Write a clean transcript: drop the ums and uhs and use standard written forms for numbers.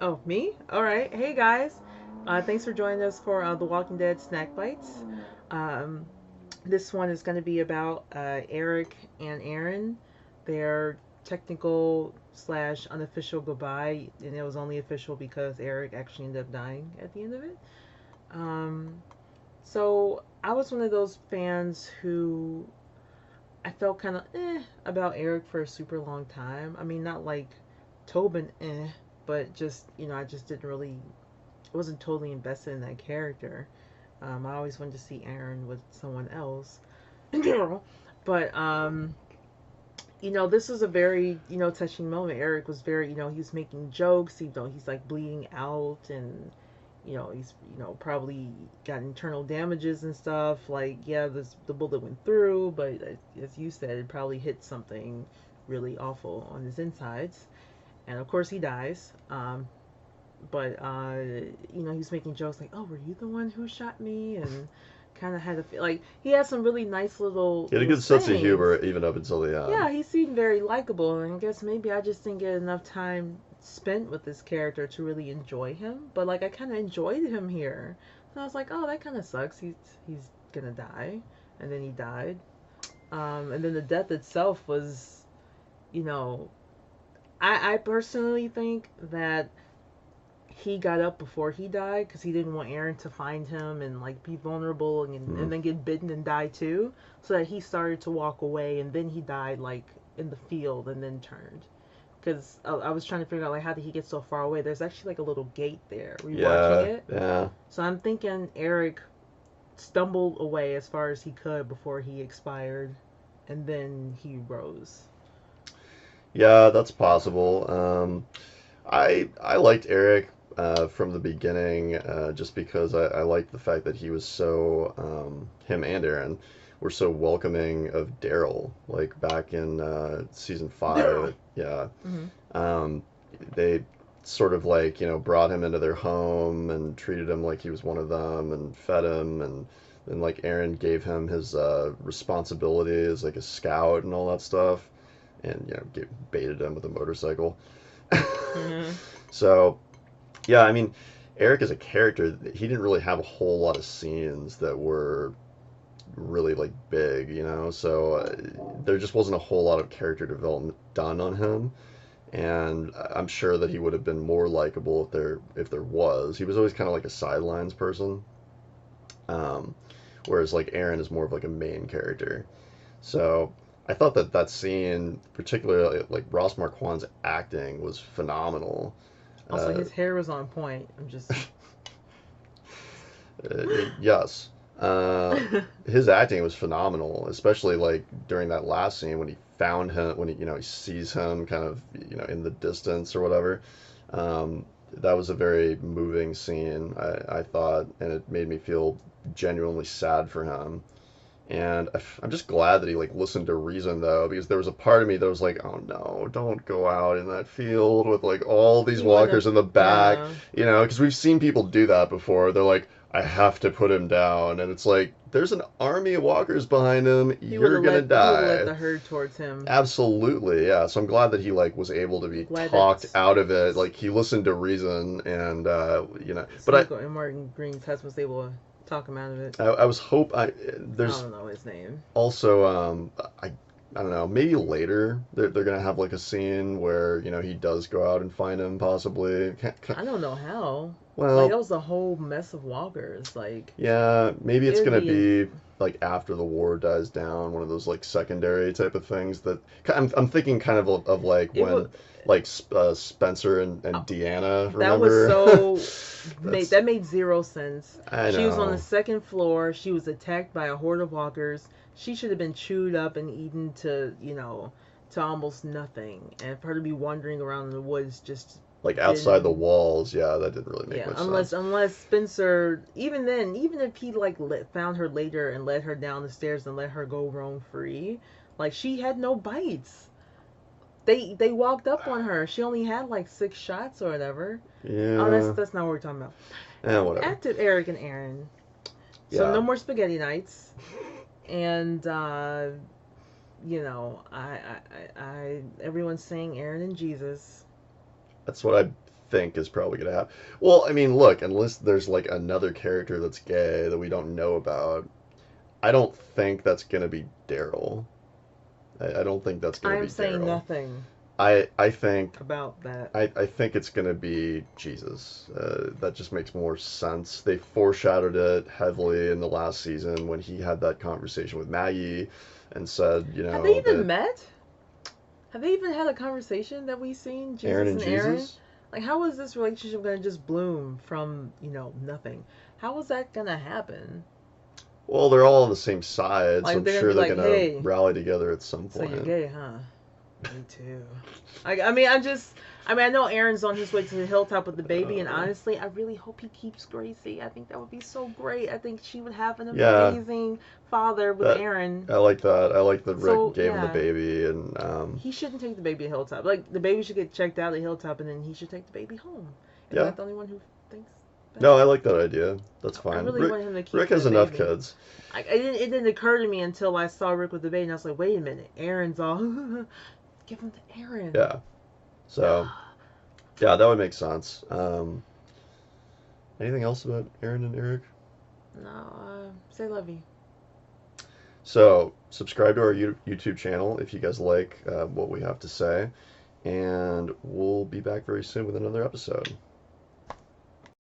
Oh, me? All right. Hey guys. Thanks for joining us for The Walking Dead Snack Bites. Um, this one is going to be about Eric and Aaron. Their technical slash unofficial goodbye, and it was only official because Eric actually ended up dying at the end of it. Um, so I was one of those fans who I felt kind of about Eric for a super long time. I mean, not like Tobin but just I just didn't really wasn't totally invested in that character. I always wanted to see Aaron with someone else, but this was a very touching moment. Eric was very he was making jokes. He's like bleeding out, and he's probably got internal damages and stuff. Like yeah, the bullet went through, but as you said, it probably hit something really awful on his insides, and of course he dies. But he's making jokes like, "Oh, were you the one who shot me?" And kind of had a feel like he had some really nice little He had a good sense of sayings. humor even up until the Yeah, end. he seemed very likable, and I guess maybe I just didn't get enough time spent with this character to really enjoy him. But like, I kind of enjoyed him here, so I was like, "Oh, that kind of sucks. He's gonna die," and then he died. And then the death itself was, you know, I personally think that he got up before he died because he didn't want Aaron to find him and like be vulnerable Hmm. and then get bitten and die too. So that he started to walk away and then he died like in the field and then turned. Because I was trying to figure out like how did he get so far away? There's actually like a little gate there. Rewatching Yeah, it, yeah, so I'm thinking Eric stumbled away as far as he could before he expired, and then he rose. yeah. That's possible. I liked Eric from the beginning, just because I liked the fact that he was so him and Aaron were so welcoming of Daryl, like back in season five. Yeah, hmm um, they sort of like brought him into their home and treated him like he was one of them and fed him, and then like Aaron gave him his responsibility as like a scout and all that stuff, and baited him with a motorcycle. hmm So yeah, I mean, Eric as a character, he didn't really have a whole lot of scenes that were really like big, So there just wasn't a whole lot of character development done on him, and I'm sure that he would have been more likable if there was. He was always kind of like a sidelines person, um, whereas like Aaron is more of like a main character. So I thought that that scene, particularly like Ross Marquand's acting, was phenomenal. Also, Uh, his hair was on point. I'm just yes. Uh, his acting was phenomenal, especially like during that last scene when he found him, when he sees him kind of in the distance or whatever. That was a very moving scene, I thought, and it made me feel genuinely sad for him. And I'm just glad that he like listened to reason though, because there was a part of me that was like, oh no, don't go out in that field with like all these he wouldn't have. walkers in the back, Yeah, because we've seen people do that before. They're like, I have to put him down, and it's like there's an army of walkers behind him. You're gonna he would have led die. the herd towards him. Absolutely, yeah. So I'm glad that he like was able to I'm be glad talked that out of it. Like he listened to reason, and but Smoke and Martin Green's husband was able to talk him out of it. I was hope I I there's don't know his name. also, I don't know. Maybe later they're gonna have like a scene where he does go out and find him, possibly. I don't know how. Like that Well, was a whole mess of walkers. Like yeah, maybe it it's would gonna be in. be like after the war dies down, one of those like secondary type of things that I'm thinking kind of like It when would. like Spencer and Uh, Deanna, that was remember? so made That's that made zero sense. I She was on the know. second floor. She was attacked by a horde of walkers. She should have been chewed up and eaten to to almost nothing. And for her to be wandering around in the woods just Like outside the didn't. walls, yeah, that didn't really make Yeah, much sense. unless Spencer, even then, even if he like found her later and led her down the stairs and let her go roam free, like she had no bites. They walked up on her. She only had like 6 shots or whatever. Oh, Yeah, that's not what we're talking about. whatever. Active Eric and Aaron. So Yeah. no more spaghetti nights, and everyone's saying Aaron and Jesus. That's what I think is probably gonna happen. Well, I mean, look, unless there's like another character that's gay that we don't know about, I don't think that's gonna be Daryl. I don't think that's gonna I'm be saying Daryl. nothing I think about that. I think it's gonna be Jesus. That just makes more sense. They foreshadowed it heavily in the last season when he had that conversation with Maggie and said, you Have they know, even that met? Have they even had a conversation that we've seen, Aaron Jesus and and Aaron? Jesus. Like, how is this relationship gonna just bloom from, nothing? How is that gonna happen? Well, they're all on the same side, so Like, I'm they're gonna sure be they're like, gonna hey, rally together at some so you're point. gay, huh? Me too. I know Aaron's on his way to the hilltop with the baby, and Uh, honestly, I really hope he keeps Gracie. I think that would be so great. I think she would have an yeah, amazing father with that Aaron. I like that. I like that Rick So, gave him the yeah, baby, and he shouldn't take the baby to hilltop. Like, the baby should get checked out at hilltop, and then he should take the baby home. Am I yeah. the only one who thinks No, that? I like that idea. That's I fine. really want him to Rick keep the has enough baby. kids. It didn't occur to me until I saw Rick with the baby, and I was like, wait a minute, Aaron's all, give him to Aaron. Yeah. So yeah, that would make sense. Anything else about Aaron and Eric? No, say lovey. So subscribe to our YouTube channel if you guys like what we have to say, and we'll be back very soon with another episode.